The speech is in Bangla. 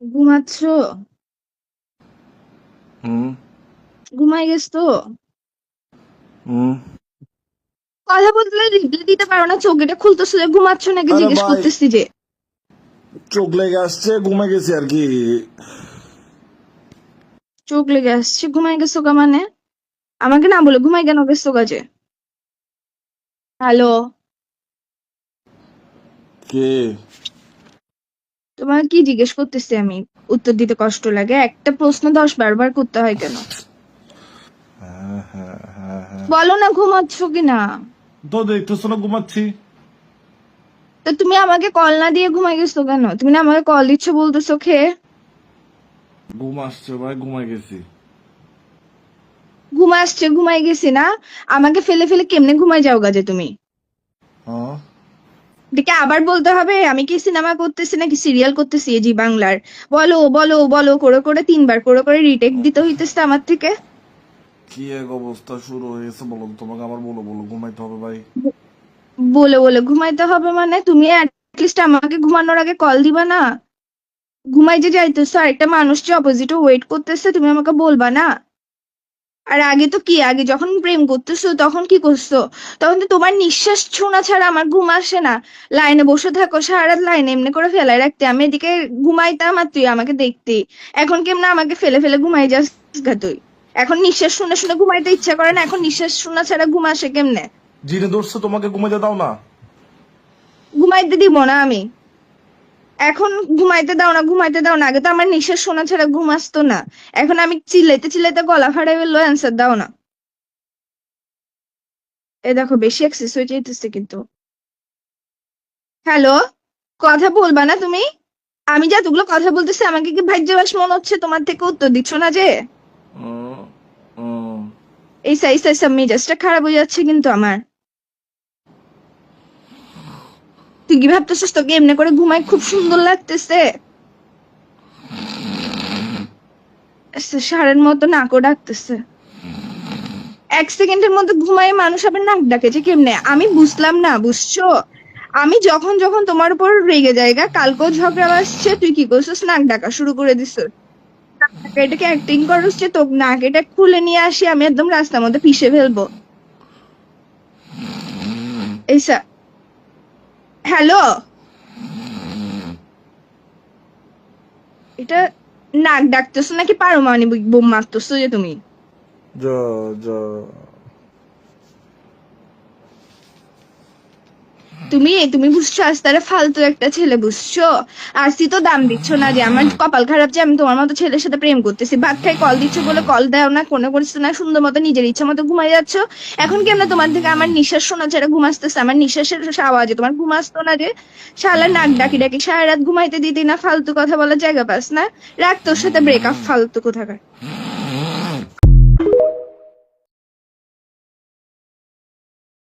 ঘুমাচ্ছো? হুম ঘুমাই গেছো? হুম কথা বলতে রিপ্লাই দিতে পারো না? চোখটা খুলতেছো যে ঘুমাচ্ছো নাকি আরে জিজ্ঞেস ভাই, করতেছি যে। চোখ লেগে আসছে, ঘুমে গেছি আর কি। চোখ লেগে আসছে, ঘুমাই গেছো গা মানে? আমাকে না বলে ঘুমাই কেন গেছো গা যে? হ্যালো? কে? তোমার কি জিজ্ঞেস করতেছি আমি? উত্তর দিতে কষ্ট লাগে? একটা প্রশ্ন 10 বার করতে হয় কেন? হ্যাঁ হ্যাঁ হ্যাঁ হ্যাঁ, বলো না ঘুমাচ্ছো কিনা। তো দেখতেছো না ঘুমাচ্ছি। তো তুমি আমাকে কল না দিয়ে ঘুমাই গেছো কেন? তুমি না আমাকে কল দিচ্ছ বলতেছো খেয়ে। ঘুম আসছে ভাই, ঘুমাই গেছি। ঘুম আসছে, ঘুমাই গেছি না? আমাকে ফেলে ফেলে কেমনে ঘুমাই যাও গা যে তুমি? হ্যাঁ, এটাকে আবার বলতে হবে আমি কি সিনেমা করতেছি নাকি সিরিয়াল করতেছি এই জি বাংলার? বলো বলো বলো করে করে 3 বার করে করে রিটেক দিতে হইতেছে আমার থেকে। কি এক অবস্থা শুরু হয়েছে বলো তো, তোমাকে আবার বলো বলো ঘুমাইতে হবে ভাই। বলে বলে ঘুমাইতে হবে মানে? তুমি অ্যাটলিস্ট আমাকে ঘুমানোর আগে কল দিবা না? ঘুমাই যে যাইতেছো, আরেকটা মানুষ যে অপোজিটে ওয়েট করতেছে, তুমি আমাকে বলবা না? আর আগে তো কি, আগে যখন প্রেম করতেছো তখন কি করছো? তখন তো তোমার নিঃশ্বাস শোনা ছাড়া আমার ঘুম আসে না। লাইনে বসে থাকো সারা রাত, লাইনে এমনি করে ফেলাই রাখতে, আমি এদিকে ঘুমাইতাম আর তুই আমাকে দেখতি। এখন কেমন আমাকে ফেলে ফেলে ঘুমাই যাস গা তুই? এখন নিঃশ্বাস শুনে শুনে ঘুমাইতে ইচ্ছা করে না? এখন নিঃশ্বাস শোনা ছাড়া ঘুম আসে কেমনে? জিনে ধরছে, তোমাকে ঘুমাইতে দাও না। ঘুমাইতে দিব না আমি। এখন ঘুমাইতে দাও না, ঘুমাইতে দাও না, আগে তো আমার নিঃশ্বাস শোনা ছাড়া ঘুম আসতো না। এখন আমি চিল্লাইতে চিল্লাইতে গলা ফাটাই ফেললো, অ্যান্সার দাও না। এ দেখো বেশি এক্সেস হয়ে যেতেছে কিন্তু। হ্যালো? কথা বলবা না তুমি? আমি যে এতগুলো কথা বলতেছি, আমাকে কি ভাজ্যবাস মনে হচ্ছে? তোমার থেকে উত্তর দিচ্ছ না যে? উম, উম, এই সাই সাই সব মেজাজটা খারাপ হয়ে যাচ্ছে কিন্তু আমার। তুই কি ভাবতেছিস তোকে এমনি করে ঘুমাই খুব সুন্দর লাগতেছে? সারের মতো নাকও ডাকতেছে। 1 সেকেন্ডের মধ্যে ঘুমায় মানুষ আবার নাক ডাকে যে কেমনে? আমি বুঝলাম না, বুঝছো? আমি যখন যখন তোমার উপর রেগে যাইগা, কালকেও ঝগড়া আসছে, তুই কি করছিস? নাক ডাকা শুরু করে দিছিস। এটাকে অ্যাক্টিং করছ যে তোর নাক এটা খুলে নিয়ে আসি আমি একদম রাস্তার মধ্যে পিষে ফেলবো। এইসা। হ্যালো? এটা নাক ডাকতেছো নাকি পারমাণবিক বোম মারতেছো যে তুমি? যা যা। তুমি তুমি বুঝছো আস্তারে ফালতু একটা ছেলে, বুঝছো? আসি তো দাম দিচ্ছ না যে, আমার কপাল খারাপ যে আমি তোমার মতো ছেলের সাথে প্রেম করতেছি। ভাত খাই কল দিচ্ছ বলে কল দাও না, কোনো করছো না, সুন্দর মতো নিজের ইচ্ছা মতো ঘুমাই যাচ্ছ। এখন কেমনে তোমার থেকে আমার নিঃশ্বাস শোনা ছাড়া ঘুম আসতেছে? আমার নিঃশ্বাসের আওয়াজে তোমার ঘুম আসতো না যে? শালা নাক ডাকি ডাকি সারা রাত ঘুমাইতে দিতি না, ফালতু কথা বলার জায়গা পাস না? রাখ তোর সাথে ব্রেকআপ, ফালতু কোথাকার।